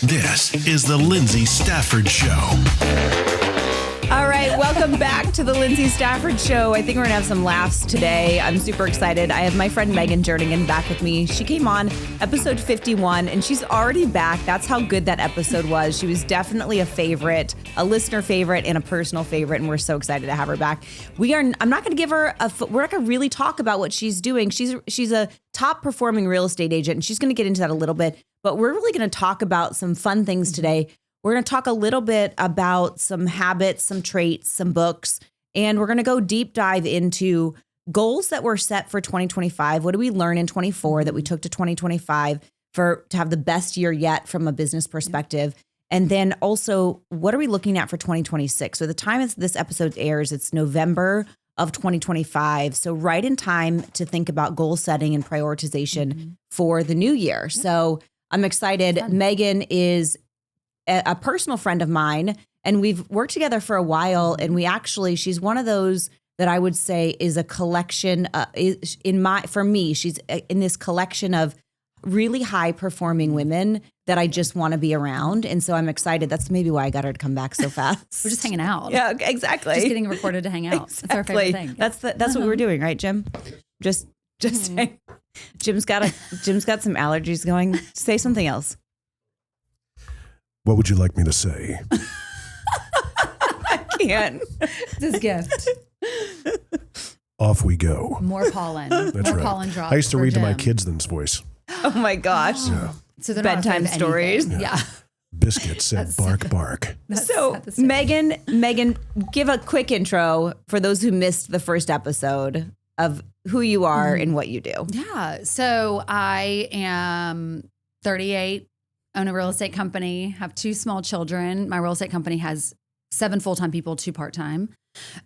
This is the Lyndsay Stafford Show. All right, welcome back to the Lyndsay Stafford Show. I think we're going to have some laughs today. I'm super excited. I have my friend Megan Jernigan back with me. She came on episode 51, and she's already back. That's how good that episode was. She was definitely a favorite, a listener favorite, and a personal favorite, and we're so excited to have her back. I'm not going to give her we're not going to really talk about what she's doing. She's a top performing real estate agent, and she's going to get into that a little bit, but we're really going to talk about some fun things today. We're going to talk a little bit about some habits, some traits, some books, and we're going to go deep dive into goals that were set for 2025. What did we learn in 24 that we took to 2025 to have the best year yet from a business perspective? And then also, what are we looking at for 2026? So the time this episode airs, it's November of 2025. So right in time to think about goal setting and prioritization for the new year. So I'm excited. Megan is a personal friend of mine, and we've worked together for a while. And she's one of those that I would say is a collection she's in this collection of really high performing women that I just want to be around. And so I'm excited. That's maybe why I got her to come back so fast. We're just hanging out. Yeah, exactly. Just getting recorded to hang out. Exactly. That's our favorite thing. That's what we're doing, right, Jim? Just Jim's got some allergies going. Say something else. What would you like me to say? I can't. It's his gift. Off we go. More pollen. That's More right. pollen drops. I used to for read to my Jim. kids then's voice. Oh my gosh. Yeah. So they're not Bedtime afraid of stories. anything. Yeah. Biscuit said bark, bark. So Megan, give a quick intro for those who missed the first episode of who you are and what you do. Yeah. So I am 38, own a real estate company, have 2 small children. My real estate company has 7 full-time people, 2 part-time.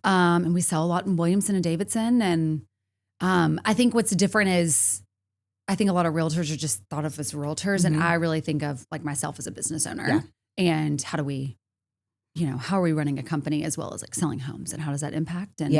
And we sell a lot in Williamson and Davidson. And I think what's different is I think a lot of realtors are just thought of as realtors. And I really think of like myself as a business owner. Yeah. And how are we running a company as well as like selling homes, and how does that impact? And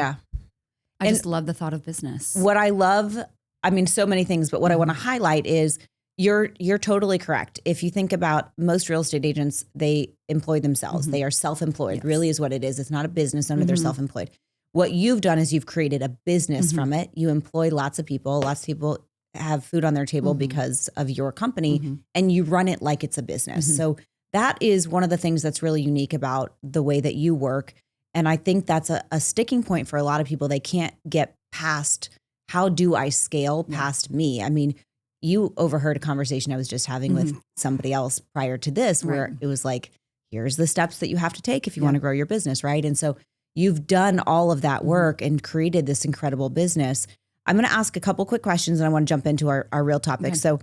I just love the thought of business. What I love, I mean, so many things, but what I want to highlight is you're totally correct. If you think about most real estate agents, they employ themselves. They are self-employed, really is what it is. It's not a business owner, they're self-employed. What you've done is you've created a business from it. You employ lots of people. Lots of people have food on their table because of your company, and you run it like it's a business. So that is one of the things that's really unique about the way that you work. And I think that's a sticking point for a lot of people. They can't get past, how do I scale past me? I mean, you overheard a conversation I was just having with somebody else prior to this, where it was like, here's the steps that you have to take if you want to grow your business, right? And so you've done all of that work and created this incredible business. I'm going to ask a couple quick questions, and I want to jump into our real topic. Okay. So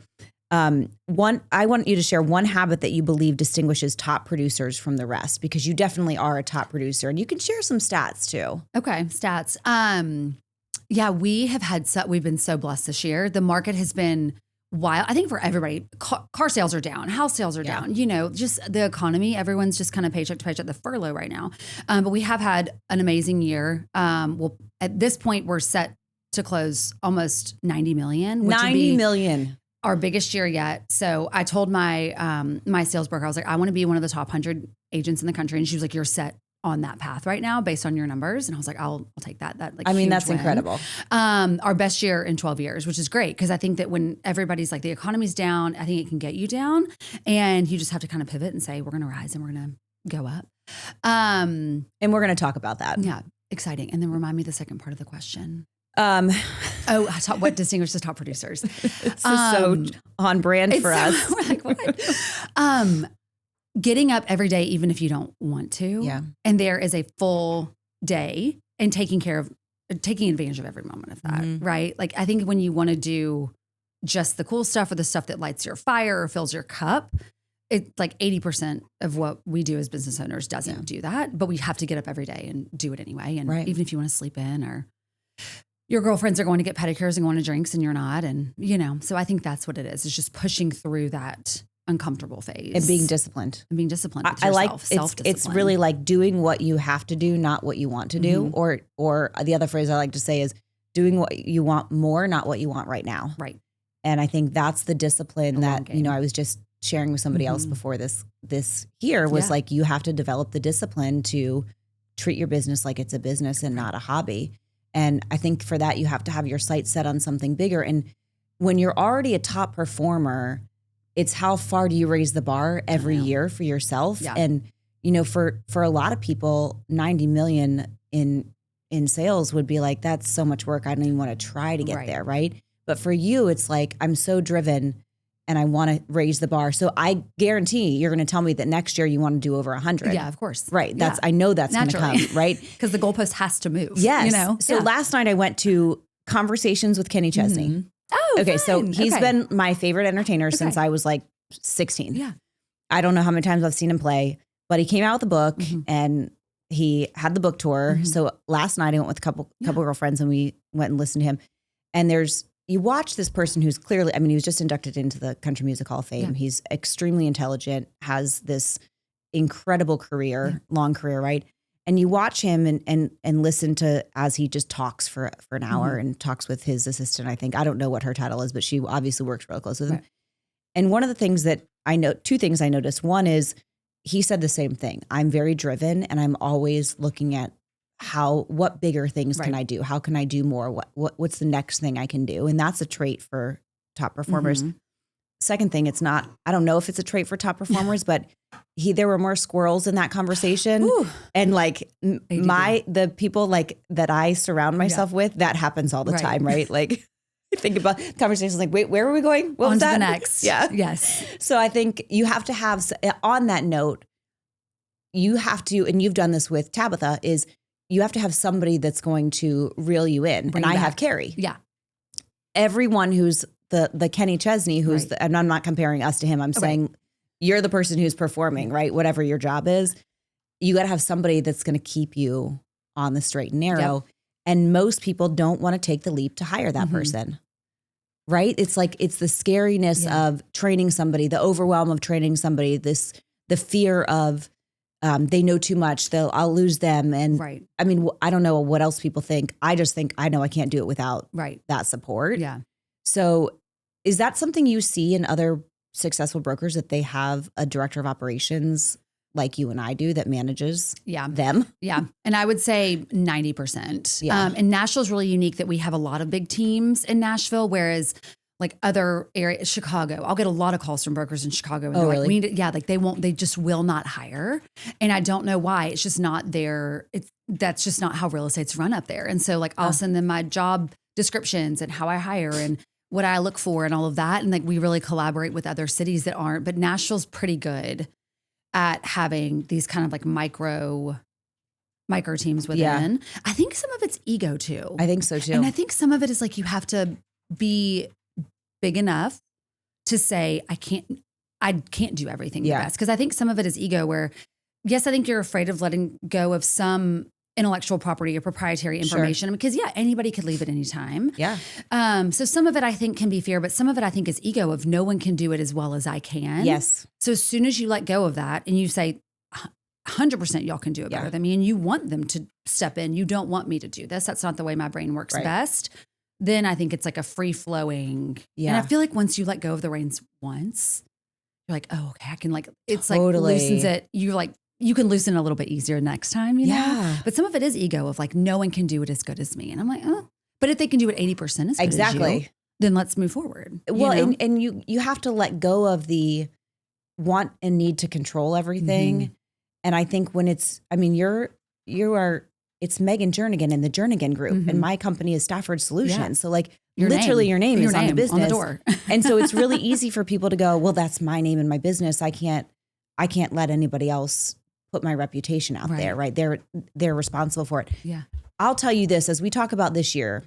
I want you to share one habit that you believe distinguishes top producers from the rest, because you definitely are a top producer, and you can share some stats too. Okay. Stats. Yeah, we've been so blessed this year. The market has been wild. I think for everybody, car sales are down, house sales are down, just the economy, everyone's just kind of paycheck to paycheck, the furlough right now. But we have had an amazing year. Well, at this point, we're set to close almost 90 million. Which 90 million. Our biggest year yet. So I told my my sales broker, I was like, I want to be one of the top 100 agents in the country. And she was like, you're set on that path right now based on your numbers. And I was like, I'll take that. That's win. incredible. Our best year in 12 years, which is great. Cause I think that when everybody's like, the economy's down, I think it can get you down, and you just have to kind of pivot and say, we're going to rise and we're going to go up. And we're going to talk about that. Yeah. Exciting. And then remind me the second part of the question. What distinguishes top producers? It's so on brand for us. We're like, what? Getting up every day, even if you don't want to. Yeah. And there is a full day, and taking advantage of every moment of that, right? Like, I think when you want to do just the cool stuff or the stuff that lights your fire or fills your cup, it's like 80% of what we do as business owners doesn't do that, but we have to get up every day and do it anyway. And even if you want to sleep in, or your girlfriends are going to get pedicures and going to drinks and you're not. And, so I think that's what it is. It's just pushing through that uncomfortable phase. And being disciplined. With yourself, I like, self-discipline. it's really like doing what you have to do, not what you want to do. Or the other phrase I like to say is doing what you want more, not what you want right now. Right. And I think that's the discipline that, I was just sharing with somebody else before this here was like, you have to develop the discipline to treat your business like it's a business and not a hobby. And I think for that, you have to have your sights set on something bigger. And when you're already a top performer, it's how far do you raise the bar every year for yourself? Yeah. And, for a lot of people, 90 million in sales would be like, that's so much work. I don't even want to try to get there. Right. But for you, it's like, I'm so driven and I want to raise the bar. So I guarantee you're going to tell me that next year you want to do over 100. Yeah, of course. Right. I know that's going to come, right? Because the goalpost has to move. Yes. So last night I went to Conversations with Kenny Chesney. Oh, okay. So fun. he's been my favorite entertainer since I was like 16. Yeah. I don't know how many times I've seen him play, but he came out with a book and he had the book tour. So last night I went with a couple girlfriends and we went and listened to him. And you watch this person who's clearly, he was just inducted into the Country Music Hall of Fame. Yeah. He's extremely intelligent, has this incredible career, long career, right? And you watch him and listen to as he just talks for an hour and talks with his assistant, I think. I don't know what her title is, but she obviously works real close with him. And one of the things that two things I noticed. One is he said the same thing. I'm very driven and I'm always looking at what bigger things can I do? How can I do more? What's the next thing I can do? And that's a trait for top performers. Second thing, I don't know if it's a trait for top performers, but there were more squirrels in that conversation. Ooh. And like the people like that I surround myself with, that happens all the time, right? Like I think about conversations like, wait, where are we going? What was that? On to the next. Yeah. Yes. So I think you have to have, on that note, you have to, and you've done this with Tabitha, is you have to have somebody that's going to reel you in. Bring and I back. have Carrie. Yeah. Everyone who's the Kenny Chesney, and I'm not comparing us to him. I'm saying you're the person who's performing, right? Whatever your job is, you got to have somebody that's going to keep you on the straight and narrow. Yep. And most people don't want to take the leap to hire that person, right? It's like, it's the scariness of training somebody, the overwhelm of training somebody, the fear of, they know too much, I'll lose them. And I don't know what else people think. I just think, I know I can't do it without that support. Yeah. So is that something you see in other successful brokers, that they have a director of operations like you and I do that manages them? Yeah. And I would say 90%. Yeah. And Nashville's really unique that we have a lot of big teams in Nashville, whereas like other areas, Chicago, I'll get a lot of calls from brokers in Chicago. And they're like, we need to, they just will not hire. And I don't know why. It's just not that's just not how real estate's run up there. And so like, I'll send them my job descriptions and how I hire and what I look for and all of that. And like, we really collaborate with other cities that aren't, but Nashville's pretty good at having these kind of like micro teams within. Yeah. I think some of it's ego too. I think so too. And I think some of it is like, you have to be big enough to say, I can't do everything the best. Cause I think some of it is ego where, yes, I think you're afraid of letting go of some intellectual property or proprietary information because anybody could leave at any time. Yeah. So some of it I think can be fear, but some of it I think is ego of no one can do it as well as I can. Yes. So as soon as you let go of that and you say 100% y'all can do it better than me and you want them to step in, you don't want me to do this. That's not the way my brain works best. Then I think it's like a free flowing. Yeah. And I feel like once you let go of the reins once, you're like, oh, okay, I can like, it's like loosens it. You're like, you can loosen a little bit easier next time, you know? But some of it is ego of like, no one can do it as good as me. And I'm like, oh, but if they can do it 80% as good as you, then let's move forward. Well, and you have to let go of the want and need to control everything. And I think when it's Megan Jernigan in the Jernigan Group and my company is Stafford Solutions. Yeah. So like your name is on the business. On the door. And so it's really easy for people to go, well, that's my name and my business. I can't let anybody else put my reputation out there, right? They're responsible for it. Yeah. I'll tell you this, as we talk about this year,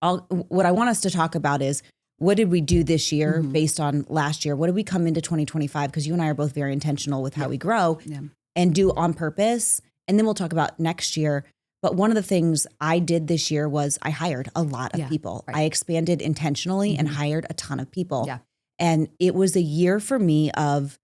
what I want us to talk about is, what did we do this year based on last year? What did we come into 2025? Because you and I are both very intentional with how we grow and do on purpose. And then we'll talk about next year. But one of the things I did this year was I hired a lot of people. Right. I expanded intentionally and hired a ton of people. Yeah. And it was a year for me of,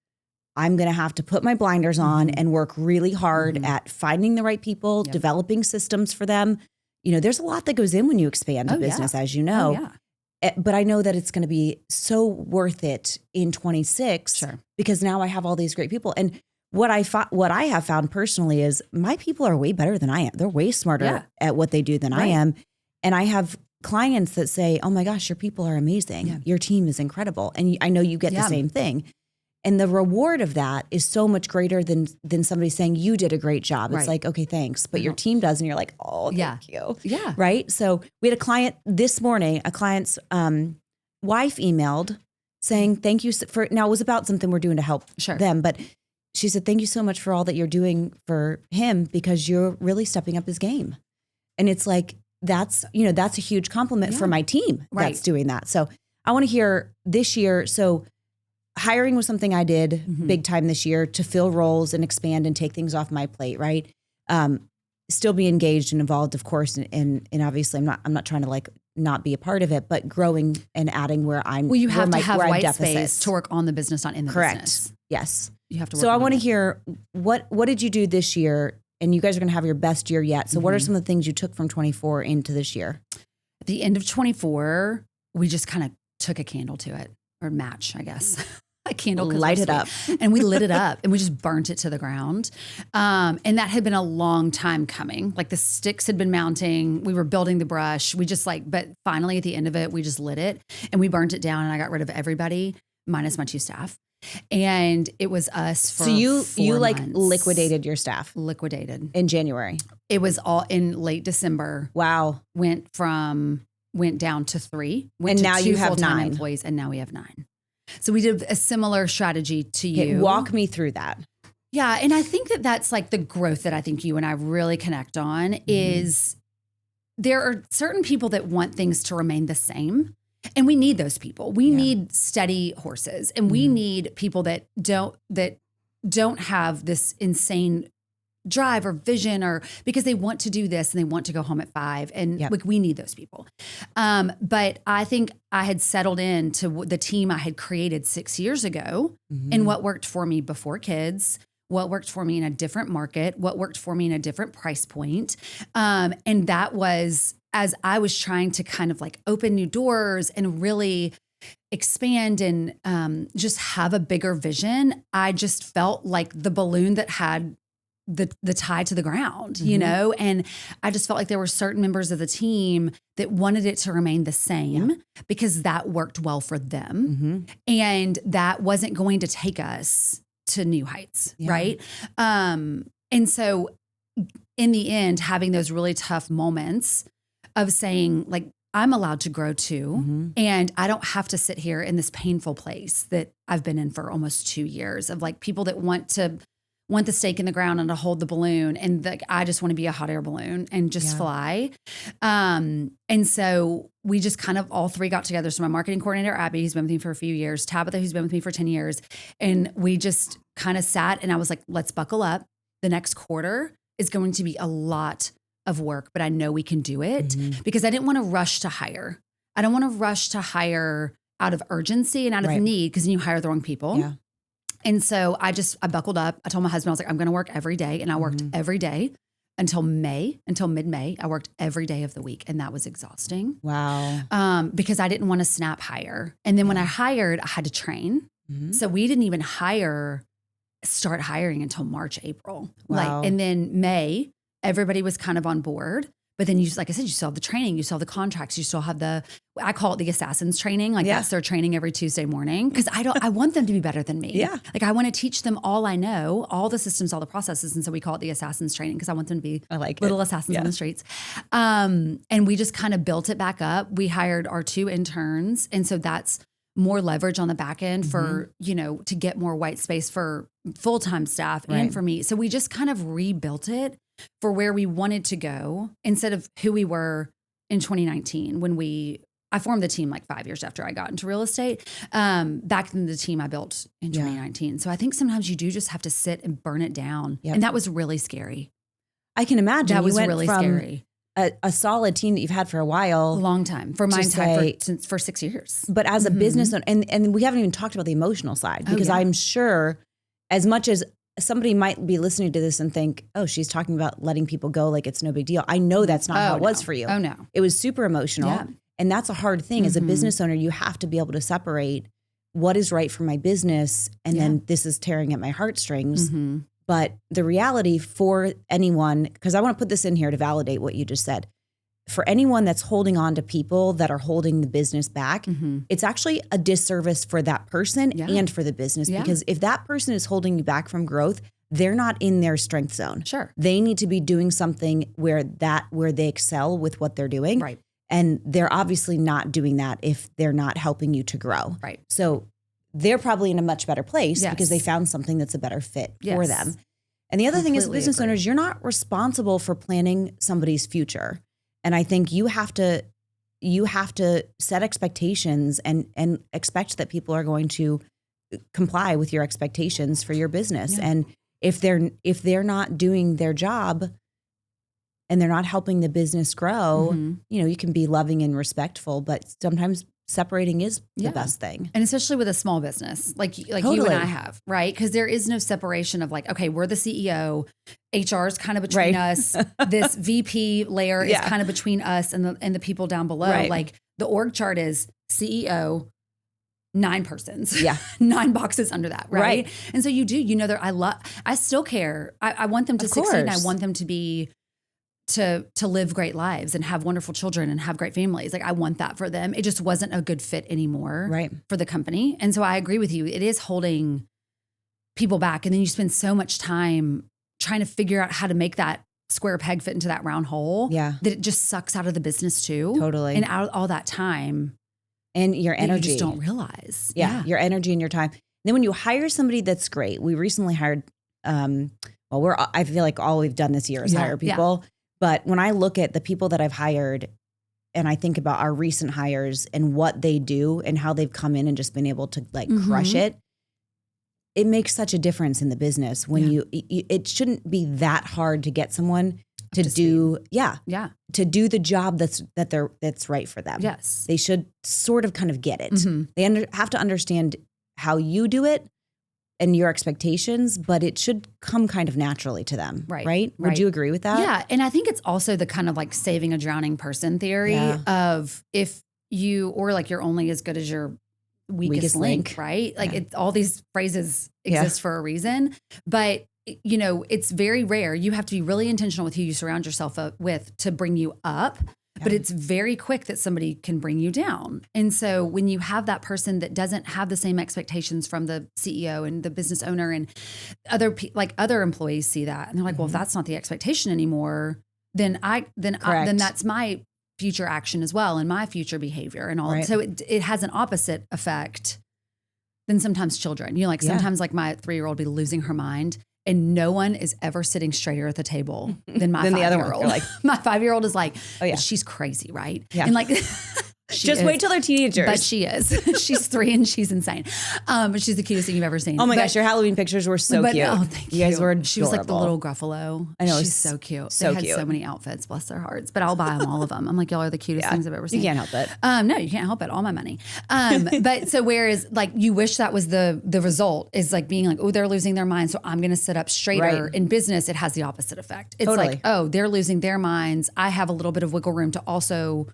I'm going to have to put my blinders on and work really hard at finding the right people, developing systems for them. You know, there's a lot that goes in when you expand a business, as you know. But I know that it's going to be so worth it in 26 because now I have all these great people. And what I have found personally is my people are way better than I am. They're way smarter at what they do than I am. And I have clients that say, oh my gosh, your people are amazing. Yeah. Your team is incredible. And I know you get the same thing. And the reward of that is so much greater than somebody saying you did a great job. It's like, okay, thanks. But your team does. And you're like, oh, thank you. Yeah. Right. So we had a client this morning, a client's wife emailed saying, thank you for, now it was about something we're doing to help them. But she said, thank you so much for all that you're doing for him because you're really stepping up his game. And it's like, that's a huge compliment for my team that's doing that. So I want to hear this year. So hiring was something I did big time this year to fill roles and expand and take things off my plate. Right. Still be engaged and involved, of course. And obviously I'm not trying to like not be a part of it, but growing and adding where I'm. Well, you have to have white space to work on the business, not in the business. Yes. You have to work so I want to hear what did you do this year? And you guys are going to have your best year yet. So what are some of the things you took from 24 into this year? At the end of 24, we just kind of took a candle to it, or match, I guess. A candle. Light it up. And we lit it up and we just burnt it to the ground. And that had been a long time coming. Like the sticks had been mounting. We were building the brush. But finally at the end of it, we just lit it and we burnt it down and I got rid of everybody minus my 2 staff. And it was us for 4 months. Like liquidated your staff? Liquidated. In January? It was all in late December. Wow. Went down to 3. And now you have 9 employees and now we have 9. So we did a similar strategy to you. Okay, walk me through that. Yeah. And I think that's like the growth that I think you and I really connect on is there are certain people that want things to remain the same. And we need those people. We need steady horses and we need people that don't have this insane drive or vision or because they want to do this and they want to go home at 5 and like we need those people. But I think I had settled into the team I had created 6 years ago and what worked for me before kids, what worked for me in a different market, what worked for me in a different price point. And that was as I was trying to kind of like open new doors and really expand and just have a bigger vision. I just felt like the balloon that had the tie to the ground, you know? And I just felt like there were certain members of the team that wanted it to remain the same because that worked well for them. And that wasn't going to take us to new heights. Right. And so in the end, having those really tough moments of saying like, I'm allowed to grow too. And I don't have to sit here in this painful place that I've been in for almost 2 years of like people that want the stake in the ground and to hold the balloon. And like, I just want to be a hot air balloon and just fly. And so we just kind of all 3 got together. So my marketing coordinator, Abby, who's been with me for a few years, Tabitha, who's been with me for 10 years. And we just kind of sat and I was like, let's buckle up. The next quarter is going to be a lot of work, but I know we can do it because I didn't want to rush to hire. I don't want to rush to hire out of urgency and out of need because then you hire the wrong people. Yeah. And so I buckled up. I told my husband, I was like, I'm going to work every day. And I worked every day until mid-May. I worked every day of the week. And that was exhausting. Wow. Because I didn't want to snap hire. And then when I hired, I had to train. So we didn't even start hiring until March, April. Wow. And then May, everybody was kind of on board. But then like I said, you still have the training, you still have the contracts, you still have I call it the assassin's training. Like that's their training every Tuesday morning. Cause I want them to be better than me. Yeah. Like I want to teach them all I know, all the systems, all the processes. And so we call it the assassin's training because I want them to be little assassins on the streets. And we just kind of built it back up. We hired our 2 interns. And so that's more leverage on the back end for, to get more white space for full-time staff and for me. So we just kind of rebuilt it for where we wanted to go instead of who we were in 2019 when I formed the team like 5 years after I got into real estate, back in the team I built in 2019. So I think sometimes you do just have to sit and burn it down. And that was really scary. I can imagine. That was really scary. A solid team that you've had for a while. A long time. For my entire, for 6 years. But as a business owner, and we haven't even talked about the emotional side because I'm sure as much as somebody might be listening to this and think, oh, she's talking about letting people go like it's no big deal. I know that's not how it was for you. Oh, no. It was super emotional. Yeah. And that's a hard thing. As a business owner, you have to be able to separate what is right for my business and then this is tearing at my heartstrings. But the reality for anyone, because I want to put this in here to validate what you just said, for anyone that's holding on to people that are holding the business back, it's actually a disservice for that person and for the business. Because if that person is holding you back from growth, they're not in their strength zone. Sure. They need to be doing something where they excel with what they're doing. Right. And they're obviously not doing that if they're not helping you to grow. Right. So they're probably in a much better place because they found something that's a better fit for them. And the other thing is, business owners, you're not responsible for planning somebody's future. And I think you have to set expectations and expect that people are going to comply with your expectations for your business. And if they're not doing their job and they're not helping the business grow, you can be loving and respectful, but sometimes separating is the best thing. And especially with a small business like you and I have, right? Because there is no separation of like, okay, we're the CEO, HR is kind of between us. This VP layer is kind of between us and the people down below. Right. Like the org chart is CEO, 9 persons, 9 boxes under that. Right. And so I still care. I want them to succeed. And I want them to be, to live great lives and have wonderful children and have great families. Like I want that for them. It just wasn't a good fit anymore for the company. And so I agree with you. It is holding people back. And then you spend so much time trying to figure out how to make that square peg fit into that round hole that it just sucks out of the business too. Totally. And out all that time. And your energy. You just don't realize. Your energy and your time. And then when you hire somebody that's great, we recently hired, I feel like all we've done this year is hire people. But when I look at the people that I've hired and I think about our recent hires and what they do and how they've come in and just been able to like crush it, it makes such a difference in the business when it shouldn't be that hard to get someone to do the job that's right for them. Yes. They should sort of kind of get it. They have to understand how you do it and your expectations, but it should come kind of naturally to them. Right? Would you agree with that? Yeah. And I think it's also the kind of like saving a drowning person theory of if you, or like you're only as good as your weakest link, right? Like all these phrases exist for a reason, but it's very rare. You have to be really intentional with who you surround yourself with to bring you up. But it's very quick that somebody can bring you down. And so when you have that person that doesn't have the same expectations from the CEO and the business owner and other employees see that and they're like, well, if that's not the expectation anymore, then that's my future action as well and my future behavior and all. Right. So it has an opposite effect than sometimes children. Sometimes like my 3-year-old be losing her mind. And no one is ever sitting straighter at the table than my 5-year-old. Like, my 5-year-old is like, she's crazy, right? Yeah. And like, just wait till they're teenagers. But she is. She's 3 and she's insane. But she's the cutest thing you've ever seen. Oh my gosh, your Halloween pictures were so cute. Oh, thank you. You guys were adorable. She was like the little Gruffalo. I know. She's so cute. They had so many outfits, bless their hearts. But I'll buy them, all of them. I'm like, y'all are the cutest things I've ever seen. You can't help it. No, you can't help it. All my money. But so whereas like you wish that was the result is like being like, oh, they're losing their mind, so I'm going to sit up straighter. Right. In business, it has the opposite effect. It's like, oh, they're losing their minds. I have a little bit of wiggle room to also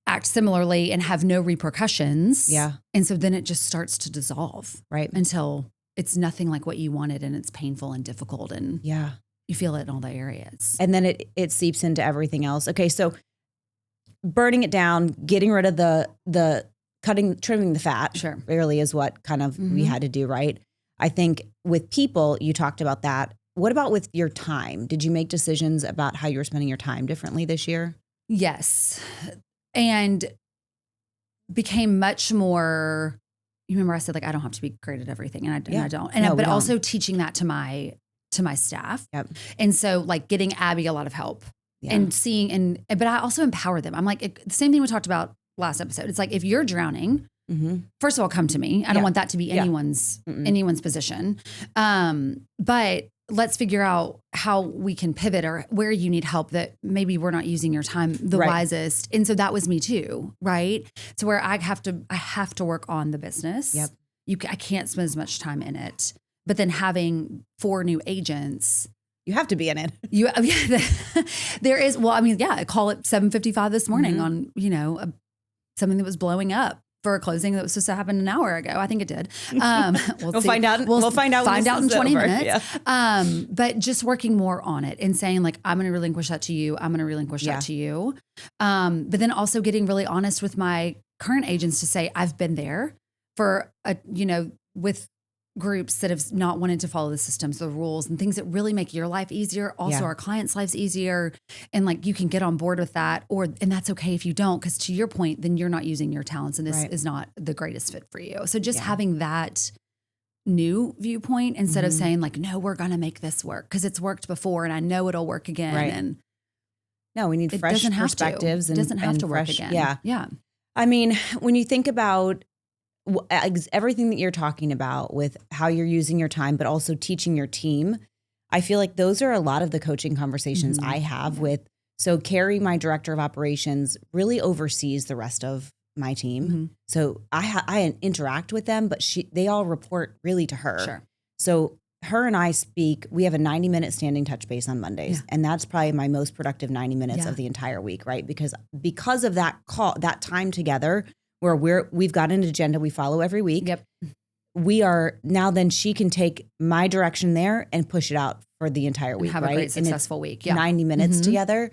act similarly and have no repercussions. Yeah. And so then it just starts to dissolve. Right. Until it's nothing like what you wanted and it's painful and difficult and you feel it in all the areas. And then it seeps into everything else. Okay. So burning it down, getting rid of the trimming the fat really is what kind of we had to do, right? I think with people, you talked about that. What about with your time? Did you make decisions about how you were spending your time differently this year? Yes. And became much more, you remember I said like, I don't have to be great at everything and I don't. And but also teaching that to my staff. Yep. And so like getting Abby a lot of help and seeing, but I also empower them. I'm like, the same thing we talked about last episode. It's like, if you're drowning, first of all, come to me. I don't want that to be anyone's position. But let's figure out how we can pivot or where you need help that maybe we're not using your time the wisest. And so that was me too, right? So where I have to work on the business. Yep. I can't spend as much time in it. But then having 4 new agents, You have to be in it. There is, well, I mean, yeah, I call it 7:55 this morning on, something that was blowing up for a closing that was supposed to happen an hour ago. I think it did. We'll find out. We'll find out in 20 over. minutes. Yeah. But just working more on it and saying like, I'm going to relinquish that to you. I'm going to relinquish that to you. But then also getting really honest with my current agents to say, I've been there for with groups that have not wanted to follow the systems, the rules, and things that really make your life easier. Also, our clients' lives easier, and like you can get on board with that, and that's okay if you don't, because to your point, then you're not using your talents, and this is not the greatest fit for you. So just having that new viewpoint instead of saying like, no, we're gonna make this work because it's worked before, and I know it'll work again. Right. And no, we need fresh perspectives. It doesn't have to work fresh, again. Yeah. I mean, when you think about everything that you're talking about with how you're using your time, but also teaching your team, I feel like those are a lot of the coaching conversations I have with. So Carrie, my director of operations, really oversees the rest of my team. So I interact with them, but they all report really to her. Sure. So her and I speak, we have a 90-minute standing touch base on Mondays. And that's probably my most productive 90 minutes of the entire week, right? Because of that call, that time together, where we've got an agenda we follow every week. Yep. We are now, then she can take my direction there and push it out for the entire week. Have right? a great successful week. Yeah. 90 minutes together.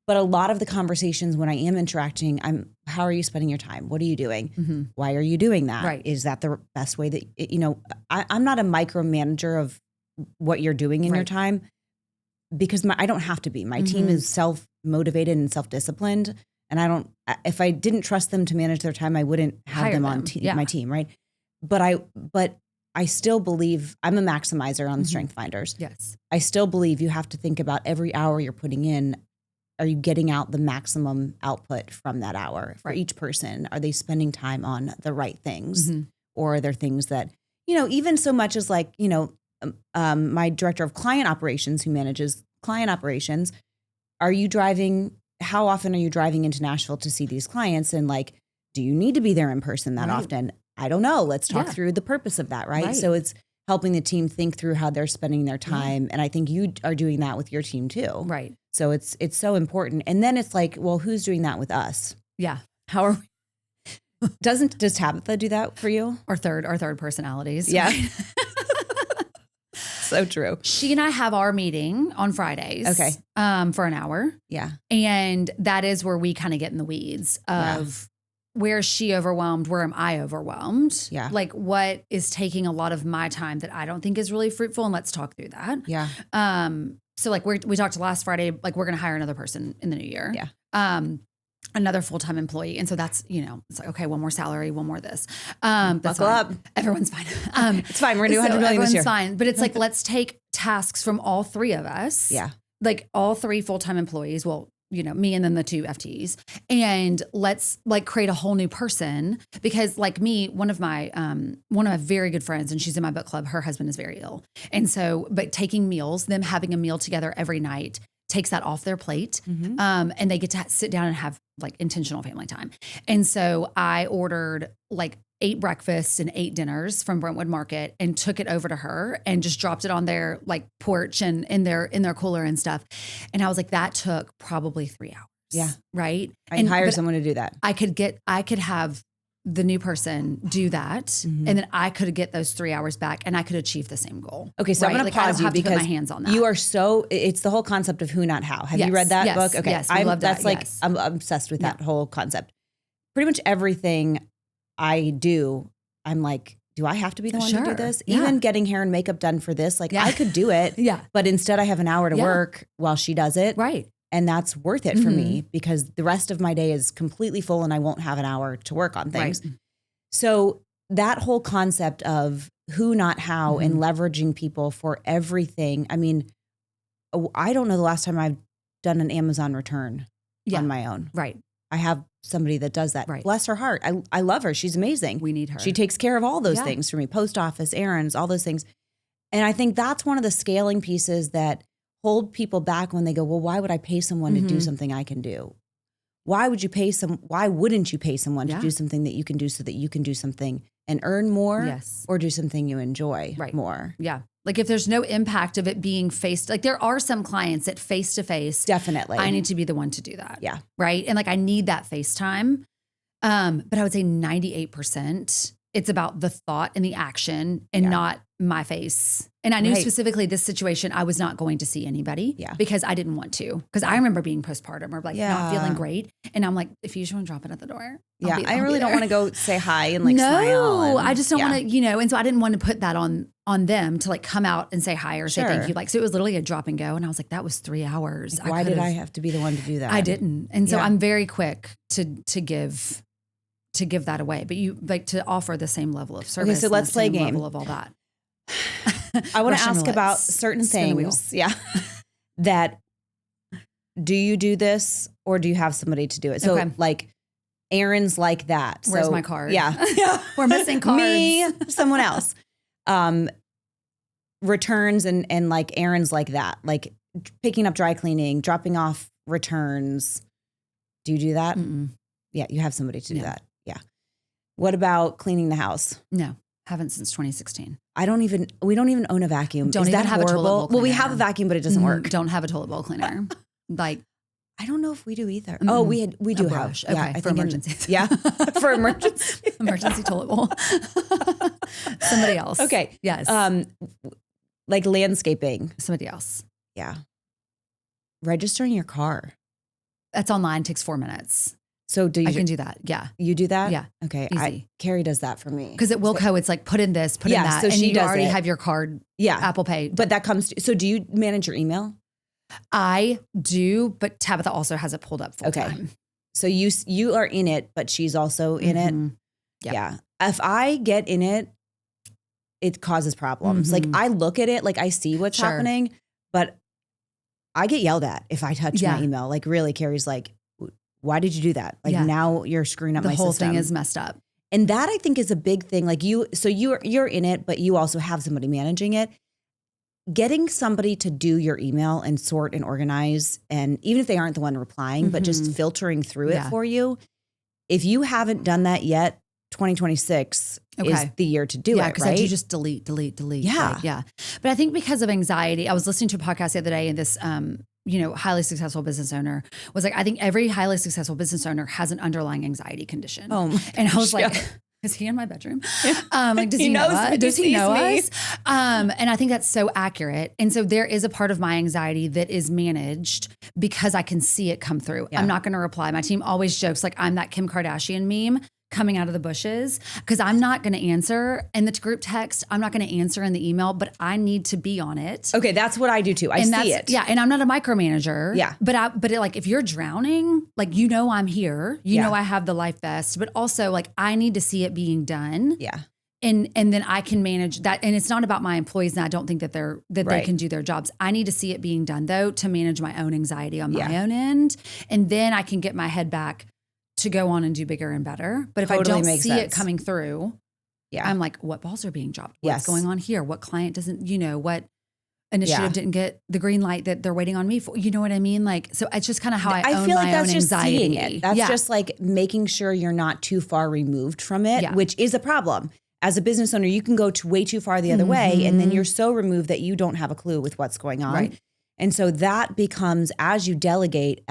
But a lot of the conversations when I am interacting, how are you spending your time? What are you doing? Why are you doing that? Right. Is that the best way that, I'm not a micromanager of what you're doing in your time, because I don't have to be. My team is self-motivated and self-disciplined. And if I didn't trust them to manage their time, I wouldn't have them on my team, right? But I still believe I'm a maximizer on Strength Finders. Yes. I still believe you have to think about every hour you're putting in. Are you getting out the maximum output from that hour for each person? Are they spending time on the right things? Or are there things that, even so much as like, my director of client operations who manages client operations, how often are you driving into Nashville to see these clients? And like, do you need to be there in person that often? I don't know. Let's talk through the purpose of that, right? So it's helping the team think through how they're spending their time. And I think you are doing that with your team too. Right. So it's so important. And then it's like, well, who's doing that with us? Yeah. How are we? Does Tabitha do that for you? Our third personalities. Yeah. So true. She and I have our meeting on Fridays. Okay. For an hour. Yeah. And that is where we kind of get in the weeds of where is she overwhelmed? Where am I overwhelmed? Yeah. Like what is taking a lot of my time that I don't think is really fruitful? And let's talk through that. Yeah. So like we talked last Friday, like we're going to hire another person in the new year. Yeah. Another full-time employee. And so that's, it's like, okay, one more salary, one more this. That's Buckle fine. up. Everyone's fine. It's fine. We're going to do 100 million this year. Everyone's fine. But it's like, let's take tasks from all three of us. Yeah. Like all three full-time employees. Well, me and then the two FTEs. And let's like create a whole new person, because like me, one of my very good friends, and she's in my book club, her husband is very ill. And so, but taking meals, them having a meal together every night takes that off their plate. And they get to sit down and have like intentional family time. And so I ordered like 8 breakfasts and 8 dinners from Brentwood Market and took it over to her and just dropped it on their like porch and in their cooler and stuff. And I was like, that took probably 3 hours. Yeah. Right. I hire someone to do that. I could have the new person do that. And then I could get those 3 hours back and I could achieve the same goal. Okay. So I'm going to pause you because put my hands on that. you are it's the whole concept of who, not how. Have you read that book? Okay. Yes, we love that. I'm obsessed with that whole concept. Pretty much everything I do, I'm like, do I have to be the one to do this? Yeah. Even getting hair and makeup done for this, like I could do it. But instead I have an hour to work while she does it. Right. And that's worth it for me because the rest of my day is completely full and I won't have an hour to work on things. Right. So that whole concept of who, not how, and leveraging people for everything. I mean, I don't know the last time I've done an Amazon return on my own. Right. I have somebody that does that. Right. Bless her heart. I love her. She's amazing. We need her. She takes care of all those things for me. Post office, errands, all those things. And I think that's one of the scaling pieces that hold people back when they go, well, why would I pay someone to do something I can do? Why wouldn't you pay someone to do something that you can do so that you can do something and earn more or do something you enjoy more? Yeah. Like if there's no impact of it being like there are some clients that face to face, Definitely. I need to be the one to do that. Yeah. Right. And like, I need that FaceTime. But I would say 98%, it's about the thought and the action and not my face. And I knew specifically this situation, I was not going to see anybody because I didn't want to. Because I remember being postpartum or like not feeling great. And I'm like, if you just want to drop it at the door. I really don't want to go say hi and like no, smile. And, I just don't want to, and so I didn't want to put that on them to like come out and say hi or say thank you. Like, so it was literally a drop and go. And I was like, that was 3 hours. Like, why did I have to be the one to do that? I didn't. And so I'm very quick to give that away, but you like to offer the same level of service. Okay, so let's play a game. Level of all that. I want to ask about certain things. Yeah. That do you do this or do you have somebody to do it? So like errands like that. Where's so, my card? Yeah. We're missing cards. Me, someone else. Returns and like errands like that, like picking up dry cleaning, dropping off returns. Do you do that? Mm-mm. Yeah. You have somebody to do that. Yeah. What about cleaning the house? No, haven't since 2016. We don't even own a vacuum. Don't Is even that have horrible? a toilet bowl cleaner. Well, we have a vacuum, but it doesn't work. Don't have a toilet bowl cleaner. Like, I don't know if we do either. Oh, we do have. brush. Yeah, Okay, I for think emergencies. for emergency. Emergency toilet bowl. Somebody else. Okay. Yes. Like landscaping. Somebody else. Yeah. Registering your car. That's online. Takes 4 minutes. So do you? I can do that. Yeah. You do that? Yeah. Okay. Easy. Carrie does that for me. Because at Wilco, it's like put in this, put in that. So and she you does already it. have your card. Yeah. Apple Pay. But that comes so do you manage your email? I do, but Tabitha also has it pulled up full time. So you are in it, but she's also in it. Yep. Yeah. If I get in it, it causes problems. Like I look at it, like I see what's happening, but I get yelled at if I touch my email. Like really, Carrie's like, why did you do that? Like now you're screwing up my system. The whole thing is messed up. And that I think is a big thing. Like you're in it, but you also have somebody managing it. Getting somebody to do your email and sort and organize, and even if they aren't the one replying, but just filtering through it for you. If you haven't done that yet, 2026 is the year to do it, because right? I do just delete. Yeah. Like, yeah. But I think because of anxiety, I was listening to a podcast the other day and this, highly successful business owner was like, I think every highly successful business owner has an underlying anxiety condition. And I was like, is he in my bedroom? Like, does he know us? Does he know us? And I think that's so accurate. And so there is a part of my anxiety that is managed because I can see it come through. I'm not going to reply. My team always jokes like I'm that Kim Kardashian meme coming out of the bushes because I'm not going to answer in the group text. I'm not going to answer in the email, but I need to be on it. Okay, that's what I do too. I see it. Yeah, and I'm not a micromanager. Yeah, but like if you're drowning, like I'm here. I have the life vest, but also like I need to see it being done. Yeah. And then I can manage that. And it's not about my employees. And I don't think that they can do their jobs. I need to see it being done though, to manage my own anxiety on my own end. And then I can get my head back to go on and do bigger and better. But if I don't see it coming through, I'm like, what balls are being dropped? What's going on here? What client doesn't, what initiative didn't get the green light that they're waiting on me for? You know what I mean? Like, so it's just kind of how I own feel like my that's own just anxiety. seeing it. That's just like making sure you're not too far removed from it, which is a problem. As a business owner, you can go way too far the other way, and then you're so removed that you don't have a clue with what's going on. Right. And so that becomes, as you delegate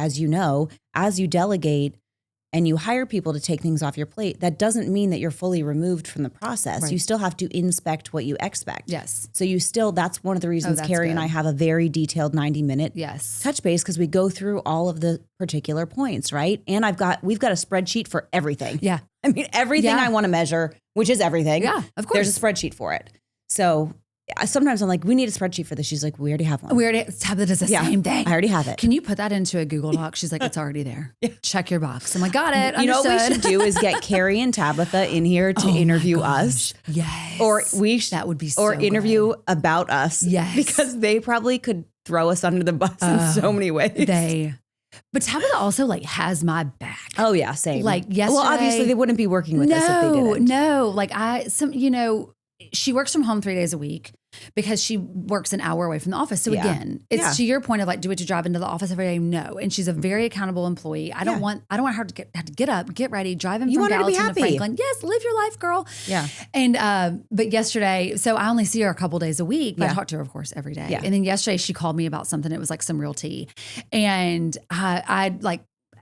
and you hire people to take things off your plate, that doesn't mean that you're fully removed from the process. Right. You still have to inspect what you expect. Yes. So that's one of the reasons Carrie and I have a very detailed 90-minute touch base, because we go through all of the particular points, right? And we've got a spreadsheet for everything. Yeah. I mean, everything I want to measure, which is everything. Yeah, of course. There's a spreadsheet for it. So sometimes I'm like, we need a spreadsheet for this. She's like, we already have one. Tabitha does the same thing. I already have it. Can you put that into a Google Doc? She's like, it's already there. Check your box. I'm like, got it. You know what we should do is get Carrie and Tabitha in here to interview us. Yes. Or that would be so or interview good. about us. Yes. Because they probably could throw us under the bus in so many ways. But Tabitha also like has my back. Oh yeah, same. Like yesterday. Well, obviously they wouldn't be working with us if they didn't. No, like she works from home 3 days a week. because she works an hour away from the office. So again, it's to your point of like, do we have to drive into the office every day? No. And she's a very accountable have to get up, get ready, drive in from Gallatin to Franklin. Yes, live your life, girl. Yeah. And but yesterday, so I only see her a couple days a week, but I talk to her, of course, every day. Yeah. And then yesterday she called me about something. It was like some real tea. And I like,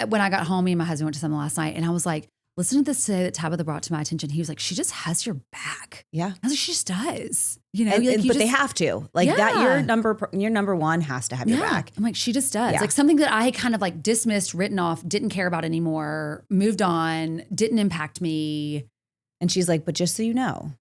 when I got home, me and my husband went to something last night, and I was like, listen to this today that Tabitha brought to my attention. He was like, she just has your back. Yeah. I was like, she just does. You know, but they have to. Like that, your number one has to have your back. I'm like, she just does. Yeah. Like something that I had kind of like dismissed, written off, didn't care about anymore, moved on, didn't impact me. And she's like, but just so you know.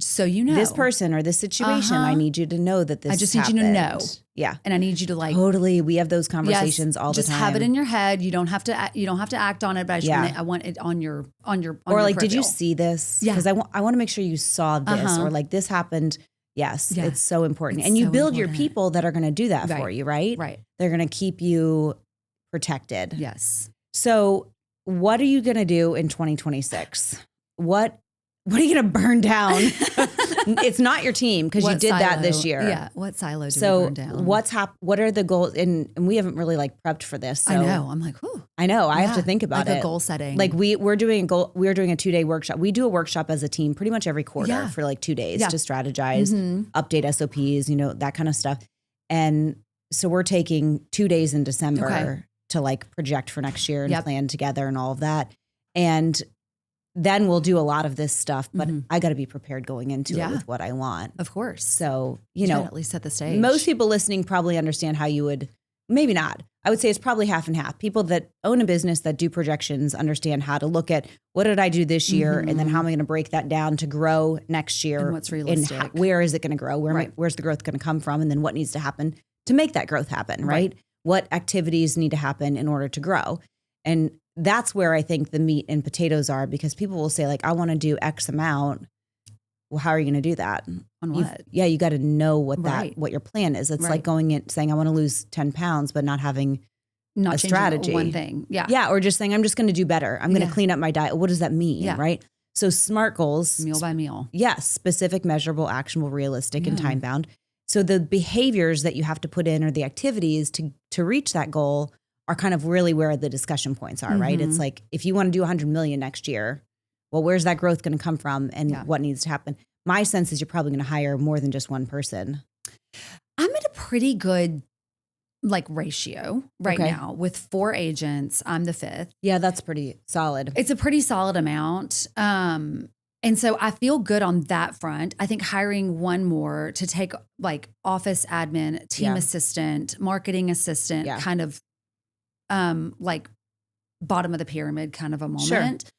So you know. This person or this situation, I need you to know that this I just happened. need you to know. Yeah. And I need you to like. Totally. We have those conversations all the time. Just have it in your head. You don't have to act on it, but I want it on your or like, did you see this? Yeah. Because I want to make sure you saw this or like this happened. Yes. Yeah. It's so important. And you build your people that are going to do that for you, right? Right. They're going to keep you protected. Yes. So what are you going to do in 2026? What are you going to burn down? It's not your team because you did that this year. Yeah. What silo do we burn down? What are the goals? And we haven't really like prepped for this. So I know. I'm like, whew. I know. I have to think about like a goal setting. Like we're doing a 2-day workshop. We do a workshop as a team pretty much every quarter for like 2 days to strategize, update SOPs, that kind of stuff. And so we're taking 2 days in December to like project for next year and plan together and all of that. And then we'll do a lot of this stuff, but I got to be prepared going into it with what I want. Of course. So, at least set the stage. Most people listening probably understand how you would, maybe not. I would say it's probably half and half. People that own a business that do projections understand how to look at what did I do this year? And then how am I going to break that down to grow next year? And what's realistic? And where is it going to grow? Where's the growth going to come from? And then what needs to happen to make that growth happen, right? What activities need to happen in order to grow? And that's where I think the meat and potatoes are, because people will say like, I want to do X amount. Well, how are you going to do that? On what? You got to know what your plan is. It's like going in saying, I want to lose 10 pounds, but not having a strategy. One thing. Yeah. Yeah. Or just saying, I'm just going to do better. I'm going to clean up my diet. What does that mean? Yeah. Right. So SMART goals. Meal by meal. Yes. Specific, measurable, actionable, realistic, and time bound. So the behaviors that you have to put in or the activities to reach that goal are kind of really where the discussion points are, right? It's like, if you want to do 100 million next year, well, where's that growth going to come from and what needs to happen? My sense is you're probably going to hire more than just one person. I'm at a pretty good like ratio right now with 4 agents. I'm the 5th. Yeah, that's pretty solid. It's a pretty solid amount. And so I feel good on that front. I think hiring one more to take like office admin, team assistant, marketing assistant, kind of like bottom of the pyramid kind of a moment.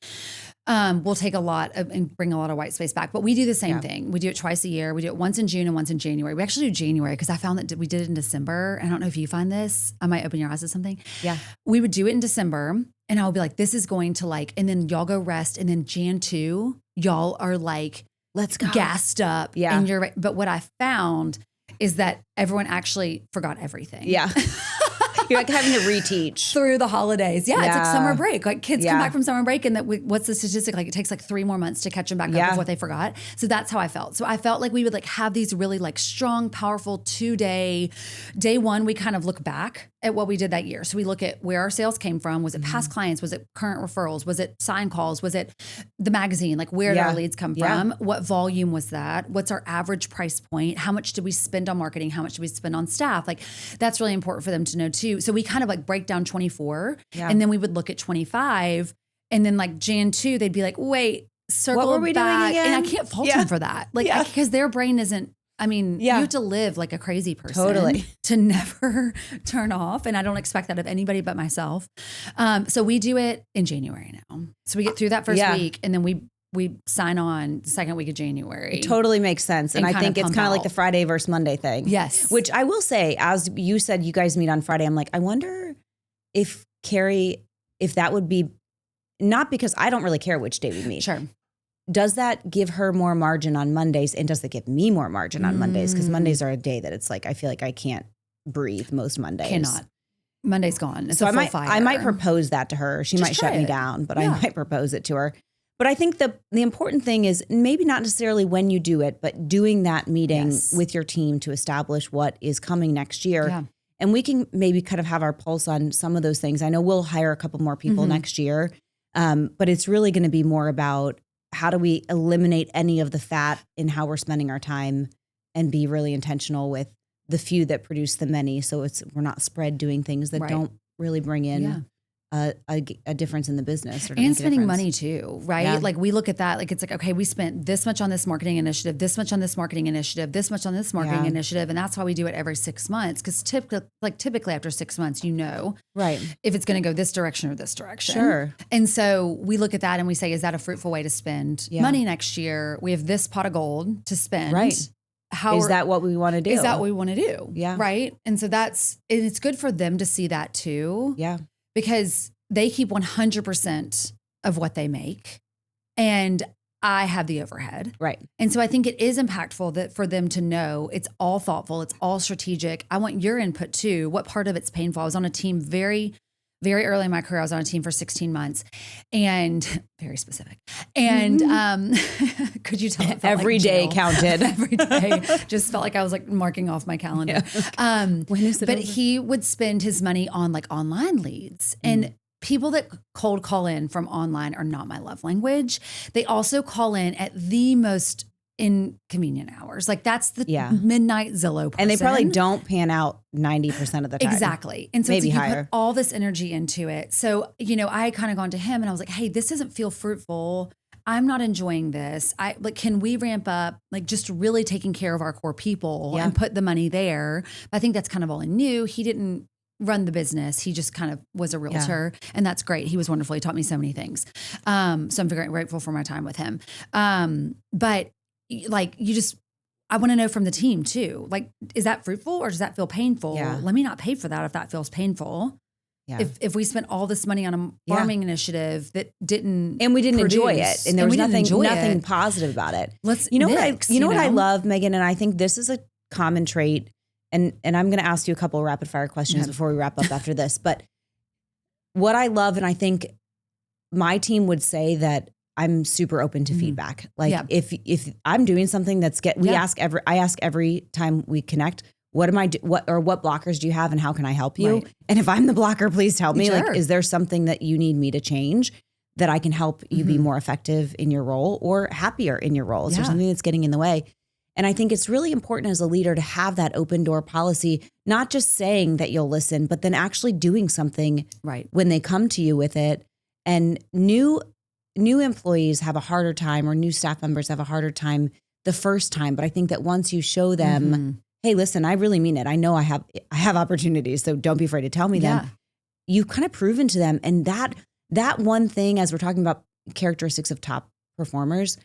We'll take a lot and bring a lot of white space back, but we do the same thing. We do it twice a year. We do it once in June and once in January. We actually do January because I found that we did it in December. I don't know if you find this. I might open your eyes to something. Yeah. We would do it in December and I would be like, this is going to like, and then y'all go rest. And then Jan 2, y'all are like, let's go, gassed up. Yeah. And but what I found is that everyone actually forgot everything. Yeah. You're like having to reteach through the holidays. Yeah, it's like summer break. Like kids come back from summer break, and what's the statistic? Like it takes like 3 more months to catch them back up with what they forgot. So that's how I felt. So I felt like we would like have these really like strong, powerful 2-day. Day 1, we kind of look back at what we did that year. So we look at where our sales came from. Was it past clients? Was it current referrals? Was it sign calls? Was it the magazine? Like where did our leads come from? What volume was that? What's our average price point? How much did we spend on marketing? How much did we spend on staff? Like that's really important for them to know too. So we kind of like break down 24 and then we would look at 25 and then like Jan 2, they'd be like, wait, circle what were we back. doing again? And I can't fault them for that. Like, because their brain isn't, I mean, you have to live like a crazy person to never turn off. And I don't expect that of anybody but myself. So we do it in January now. So we get through that first week and then we sign on the second week of January. It totally makes sense. And I think it's kind of like the Friday versus Monday thing. Yes. Which I will say, as you said, you guys meet on Friday. I'm like, I wonder if Carrie, if that would be, not because I don't really care which day we meet. Sure. Does that give her more margin on Mondays? And does it give me more margin on Mondays? Because Mondays are a day that it's like, I feel like I can't breathe most Mondays. Cannot. Monday's gone. It's so a full fire. I might propose that to her. She might shut me down, but I might propose it to her. But I think the important thing is maybe not necessarily when you do it, but doing that meeting with your team to establish what is coming next year. Yeah. And we can maybe kind of have our pulse on some of those things. I know we'll hire a couple more people next year, but it's really going to be more about how do we eliminate any of the fat in how we're spending our time and be really intentional with the few that produce the many. So we're not spread doing things that don't really bring in a difference in the business. And spending money too, right? Yeah. Like we look at that, like it's like, okay, we spent this much on this marketing initiative, this much on this marketing initiative, this much on this marketing initiative. And that's why we do it every 6 months. Cause typically after 6 months, right, if it's going to go this direction or this direction. Sure. And so we look at that and we say, is that a fruitful way to spend money next year? We have this pot of gold to spend. Right. Is that what we want to do? Is that what we want to do? Yeah. Right. And so it's good for them to see that too. Yeah. Because they keep 100% of what they make and I have the overhead. Right. And so I think it is impactful that for them to know it's all thoughtful, it's all strategic. I want your input too. What part of it's painful? I was on a team very, very early in my career. I was on a team for 16 months and very specific. And could you tell? Every day counted. Every day. Just felt like I was like marking off my calendar. Yeah. When is it but over? he would spend his money on like online leads and people that cold call in from online are not my love language. They also call in at the most inconvenient hours. Like that's the midnight Zillow person. And they probably don't pan out 90% of the time. Exactly. And so maybe you higher. Put all this energy into it. So, I had kind of gone to him and I was like, hey, this doesn't feel fruitful. I'm not enjoying this. Can we ramp up, like just really taking care of our core people and put the money there? But I think that's kind of all I knew. He didn't run the business. He just kind of was a realtor and that's great. He was wonderful. He taught me so many things. So I'm very grateful for my time with him. But like I want to know from the team too, like, is that fruitful or does that feel painful? Yeah. Let me not pay for that if that feels painful. Yeah. If we spent all this money on a farming initiative that didn't and we didn't produce, enjoy it and there was nothing positive about it. You know what I love, Megan, and I think this is a common trait. And I'm going to ask you a couple of rapid fire questions before we wrap up after this. But what I love, and I think my team would say that I'm super open to feedback. Like if I'm doing something I ask every time we connect, what blockers do you have and how can I help you? Right. And if I'm the blocker, please tell me, like, is there something that you need me to change that I can help you be more effective in your role or happier in your role? Is there something that's getting in the way? And I think it's really important as a leader to have that open door policy, not just saying that you'll listen, but then actually doing something when they come to you with it. And new employees have a harder time, or new staff members have a harder time the first time. But I think that once you show them, hey, listen, I really mean it. I know I have opportunities, so don't be afraid to tell me them. You've kind of proven to them. And that one thing, as we're talking about characteristics of top performers,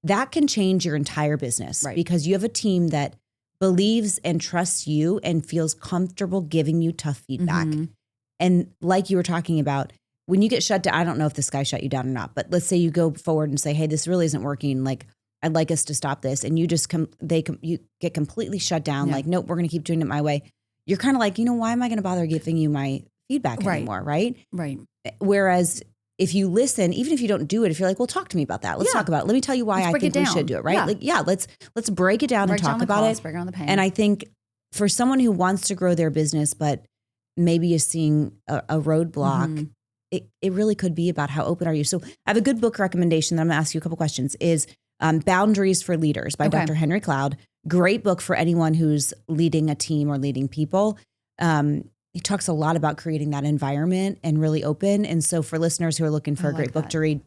that can change your entire business because you have a team that believes and trusts you and feels comfortable giving you tough feedback. And like you were talking about, when you get shut down, I don't know if this guy shut you down or not, but let's say you go forward and say, hey, this really isn't working. Like, I'd like us to stop this. And you just you get completely shut down. Like, nope, we're going to keep doing it my way. You're kind of like, why am I going to bother giving you my feedback anymore? Right. Whereas if you listen, even if you don't do it, if you're like, well, talk to me about that. Let's talk about it. Let me tell you why I think we should do it. Right. Let's break it down and talk about it. Break down the pain. And I think for someone who wants to grow their business, but maybe is seeing a roadblock, it really could be about how open are you. So I have a good book recommendation that I'm going to ask you a couple questions is Boundaries for Leaders by Dr. Henry Cloud. Great book for anyone who's leading a team or leading people. He talks a lot about creating that environment and really open. And so for listeners who are looking for a great book to read,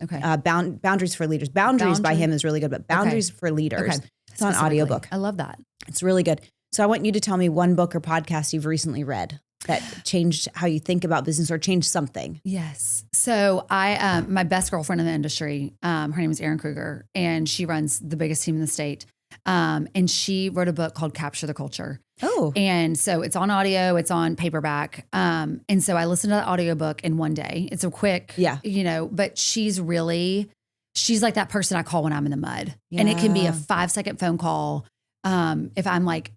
Boundaries for Leaders. Boundaries by him is really good, but Boundaries for Leaders. It's an audiobook. I love that. It's really good. So I want you to tell me one book or podcast you've recently read that changed how you think about business or changed something. Yes. So I, my best girlfriend in the industry, her name is Erin Kruger, and she runs the biggest team in the state. And she wrote a book called Capture the Culture. Oh. And so it's on audio, it's on paperback. And so I listened to that audiobook in one day. It's a quick, but she's like that person I call when I'm in the mud. And it can be a 5-second phone call. If I'm like,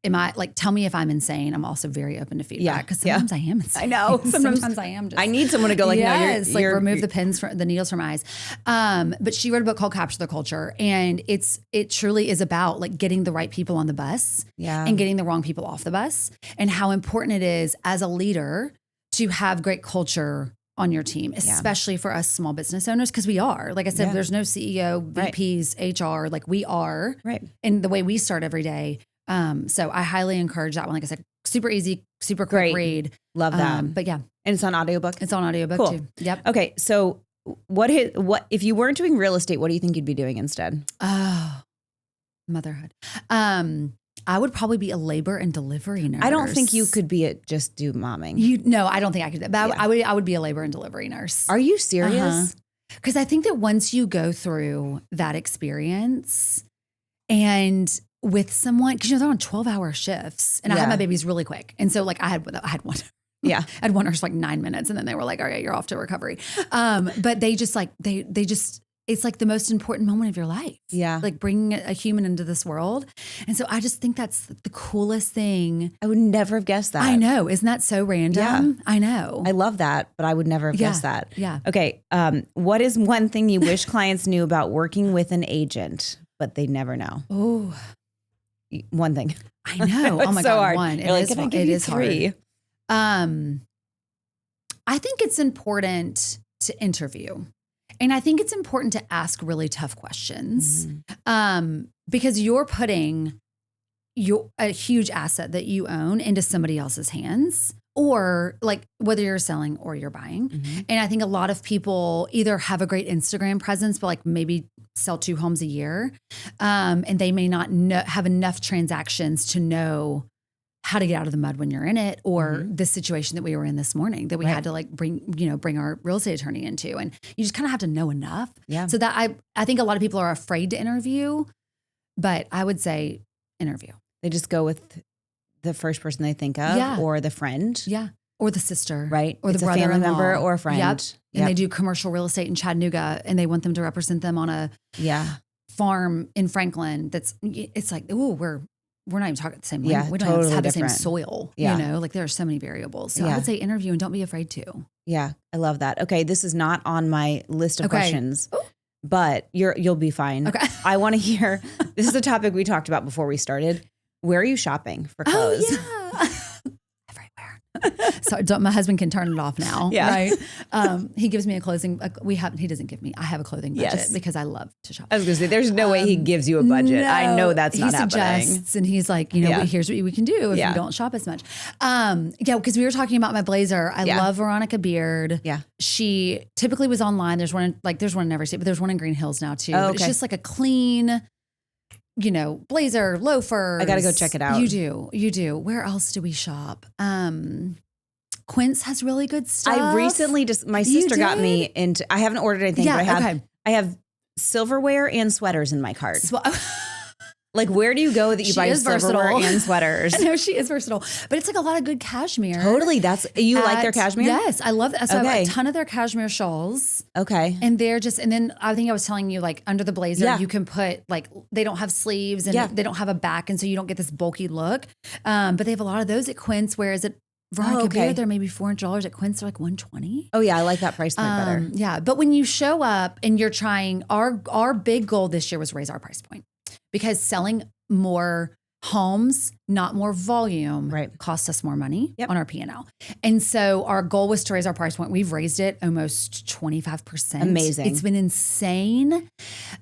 tell me if I'm insane. I'm also very open to feedback because sometimes I am insane. I know. Sometimes I am. I need someone to go like, yes, no, you're remove the needles from my eyes. But she wrote a book called Capture the Culture, and it truly is about like getting the right people on the bus and getting the wrong people off the bus, and how important it is as a leader to have great culture on your team, especially for us small business owners, because we are. Like I said, there's no CEO, VPs, HR, like we are. Right. And the way we start every day. So I highly encourage that one. Like I said, super easy, super quick read. Love that. But yeah. And it's on audiobook? It's on audiobook too. Yep. Okay. So what if you weren't doing real estate, what do you think you'd be doing instead? Oh, motherhood. I would probably be a labor and delivery nurse. I don't think you could just do momming. No, I don't think I could. But I would be a labor and delivery nurse. Are you serious? Because I think that once you go through that experience and with someone, because they're on 12-hour shifts, and I had my babies really quick, and so like I had one. I had one nurse for like 9 minutes, and then they were like, "All right, you're off to recovery." But they just like they just. It's like the most important moment of your life. Yeah. Like bringing a human into this world. And so I just think that's the coolest thing. I would never have guessed that. I know. Isn't that so random? Yeah. I know. I love that, but I would never have guessed that. Yeah. Okay. What is one thing you wish clients knew about working with an agent, but they never know? Oh, one thing. I know. Oh my so God. Hard. One. You're like, can I give you three? Hard. I think it's important to interview. And I think it's important to ask really tough questions because you're putting a huge asset that you own into somebody else's hands, or like whether you're selling or you're buying. Mm-hmm. And I think a lot of people either have a great Instagram presence, but like maybe sell 2 homes a year, and they may not have enough transactions to know how to get out of the mud when you're in it, or the situation that we were in this morning that we had to like bring our real estate attorney into. And you just kind of have to know enough. Yeah. So that I think a lot of people are afraid to interview, but I would say interview. They just go with the first person they think of or the friend. Yeah. Or the sister. Right. Or it's the a brother-in-law. family member or a friend. Yep. And they do commercial real estate in Chattanooga, and they want them to represent them on a farm in Franklin. It's like, we're not even talking the same language. We don't totally have the same soil, like there are so many variables. So I would say interview and don't be afraid to. Yeah. I love that. Okay. This is not on my list of questions, but you'll be fine. Okay. I want to hear, this is a topic we talked about before we started. Where are you shopping for clothes? Oh, yeah. So my husband can turn it off now, right? He gives me a clothing. He doesn't give me. I have a clothing budget because I love to shop. I was going to say, there's no way he gives you a budget. No, I know that's not happening. He suggests, and he's like, here's what we can do if you don't shop as much. Because we were talking about my blazer. I love Veronica Beard. Yeah, she typically was online. There's one in every state, but there's one in Green Hills now too. But it's just like a clean, blazer, loafers. I got to go check it out. You do. Where else do we shop? Quince has really good stuff. I recently my sister got me into, I haven't ordered anything, but I have silverware and sweaters in my cart. Like, where do you go that you buy silverware and sweaters? I know she is versatile, but it's like a lot of good cashmere. Totally. You like their cashmere? Yes. I love that. So I have a ton of their cashmere shawls. Okay. And then I think I was telling you, like under the blazer, you can put like, they don't have sleeves and they don't have a back. And so you don't get this bulky look. But they have a lot of those at Quince, whereas at Veronica Beard, they're maybe $400. At Quince, they're like $120. Oh yeah. I like that price point better. Yeah. But when you show up and you're trying, our big goal this year was raise our price point. Because selling more homes, not more volume, costs us more money on our P&L. And so our goal was to raise our price point. We've raised it almost 25%. Amazing. It's been insane.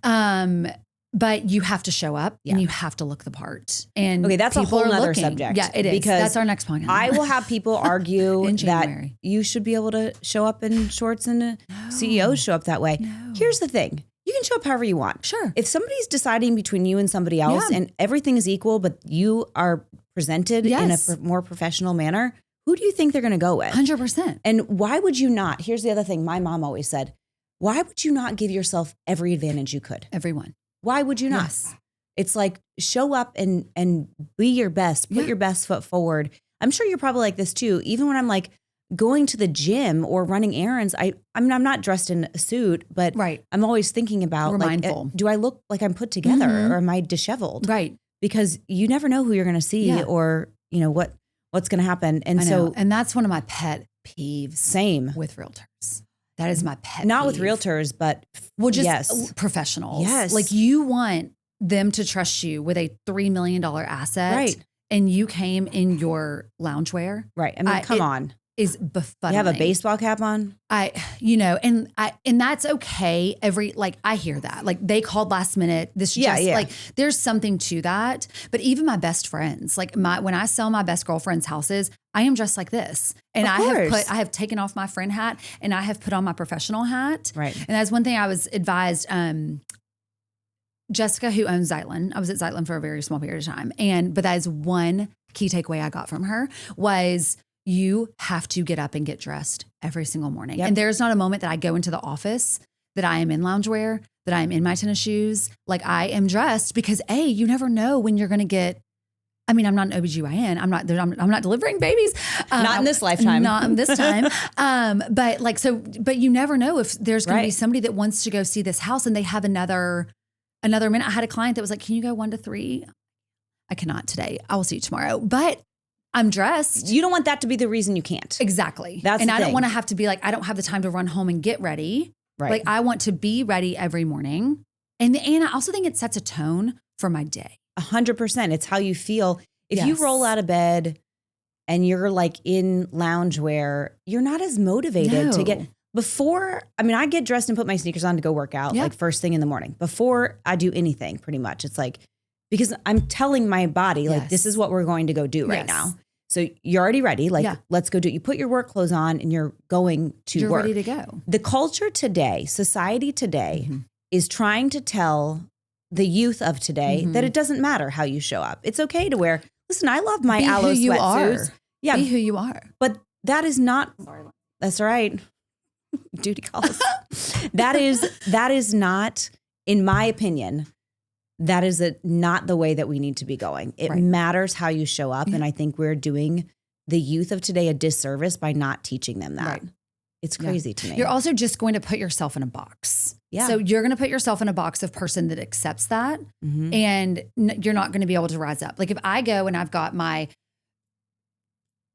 But you have to show up and you have to look the part. And that's a whole other subject. Yeah, it is. Because that's our next point. I will have people argue that you should be able to show up in shorts and CEOs show up that way. No. Here's the thing. You can show up however you want. Sure. If somebody's deciding between you and somebody else and everything is equal, but you are presented in a more professional manner, who do you think they're going to go with? 100%. And why would you not? Here's the other thing my mom always said. Why would you not give yourself every advantage you could? Everyone. Why would you not? Yes. It's like show up and be your best. Put your best foot forward. I'm sure you're probably like this too. Even when I'm like, going to the gym or running errands, I'm not dressed in a suit, but I'm always thinking about, we're mindful. Do I look like I'm put together or am I disheveled? Right. because you never know who you're going to see or, what's going to happen. And and that's one of my pet peeves. Same with realtors. That is my pet Not peeve. with realtors, but professionals. Yes. Like you want them to trust you with a $3 million asset. Right. And you came in your loungewear. Right. I mean, come on. Is befuddling. You have a baseball cap on? And that's okay. I hear that. Like they called last minute. Like there's something to that. But even my best friends, when I sell my best girlfriend's houses, I am dressed like this. And I have taken off my friend hat and I have put on my professional hat. Right. And that's one thing I was advised, Jessica, who owns Zeitlin. I was at Zeitlin for a very small period of time. But that is one key takeaway I got from her was you have to get up and get dressed every single morning. Yep. And there's not a moment that I go into the office that I am in loungewear, that I am in my tennis shoes. Like I am dressed because you never know when you're going to get, I'm not an OBGYN. I'm not delivering babies. Not in this lifetime. Not this time. But you never know if there's going to be somebody that wants to go see this house and they have another minute. I had a client that was like, can you go 1 to 3? I cannot today. I will see you tomorrow. But I'm dressed. You don't want that to be the reason you can't. Exactly. And I don't want to have to be like, I don't have the time to run home and get ready. Right. Like I want to be ready every morning. And I also think it sets a tone for my day. 100%. It's how you feel. If you roll out of bed and you're like in loungewear, you're not as motivated to get I get dressed and put my sneakers on to go work out like first thing in the morning before I do anything pretty much. It's like, because I'm telling my body, like, this is what we're going to go do right now. So you're already ready. Like, let's go do it. You put your work clothes on and you're going to work. You're ready to go. The culture today, society today is trying to tell the youth of today that it doesn't matter how you show up. It's okay to wear, listen, I love my aloe sweatsuits. Yeah. Be who you are. But that is not, that's all right. Duty calls. That is not, in my opinion, that is not the way that we need to be going. It matters how you show up. And I think we're doing the youth of today a disservice by not teaching them that. Right. It's crazy to me. You're also just going to put yourself in a box. Yeah. So you're going to put yourself in a box of person that accepts that. And you're not going to be able to rise up. Like if I go and I've got my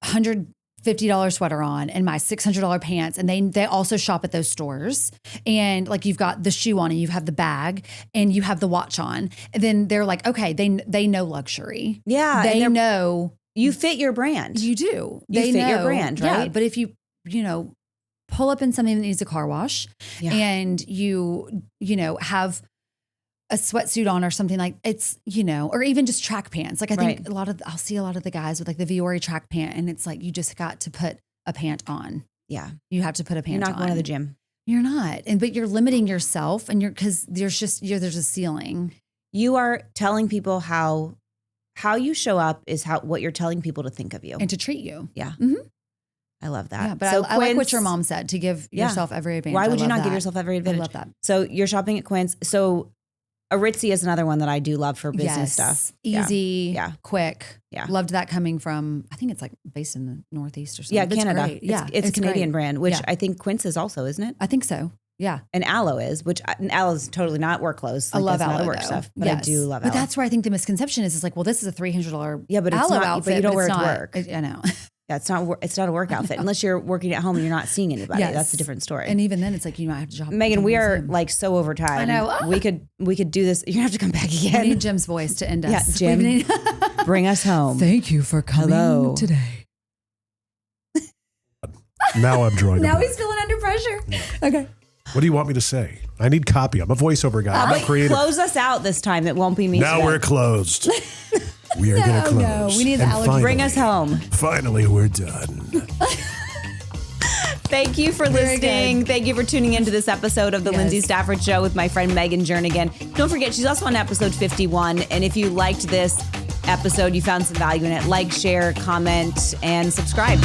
$150 sweater on and my $600 pants, and they also shop at those stores, and like you've got the shoe on and you have the bag and you have the watch on, and then they're like, okay, they know luxury. Yeah. They know you fit your brand. You do. They fit your brand, right? Yeah, but if you pull up in something that needs a car wash and you have a sweatsuit on or something, like it's, or even just track pants. Like I think I'll see a lot of the guys with like the Viore track pant, and it's like, you just got to put a pant on. Yeah. You have to put a pant on. You're not going to the gym. You're not. But you're limiting yourself, and because there's a ceiling. You are telling people how you show up is what you're telling people to think of you. And to treat you. Yeah. Mm-hmm. I love that. Yeah, but so I like what your mom said, to give yourself every advantage. Why would you not give yourself every advantage? I love that. So you're shopping at Quince. So Aritzia is another one that I do love for business stuff. Easy, quick. Yeah. Loved that coming from, I think it's like based in the Northeast or something. Yeah, It's Canada. great. It's a Canadian great. brand, which I think Quince is also, isn't it? I think so. Yeah. And Aloe is, Aloe is totally not work clothes. I love Aloe work stuff, but I do love Aloe. But that's where I think the misconception is like, well, this is a $300 but it's Aloe not, outfit. But you don't wear it to not, work. I know. Yeah, it's not a work outfit unless you're working at home and you're not seeing anybody. Yes. That's a different story. And even then, it's like you might have to shop. Megan, we are like so over time. I know. We could do this. You're gonna have to come back again. We need Jim's voice to end us. Yeah, Jim, bring us home. Thank you for coming today. Now I'm joining. Now he's feeling under pressure. Okay. What do you want me to say? I need copy. I'm a voiceover guy. I'm but creative. Close us out this time. It won't be me. Now we're closed. We are going to close. No, we need the allergy. Finally, bring us home. Finally, we're done. Thank you for listening. Thank you for tuning into this episode of the Lyndsay Stafford Show with my friend Megan Jernigan. Don't forget, she's also on episode 51. And if you liked this episode, you found some value in it, like, share, comment, and subscribe.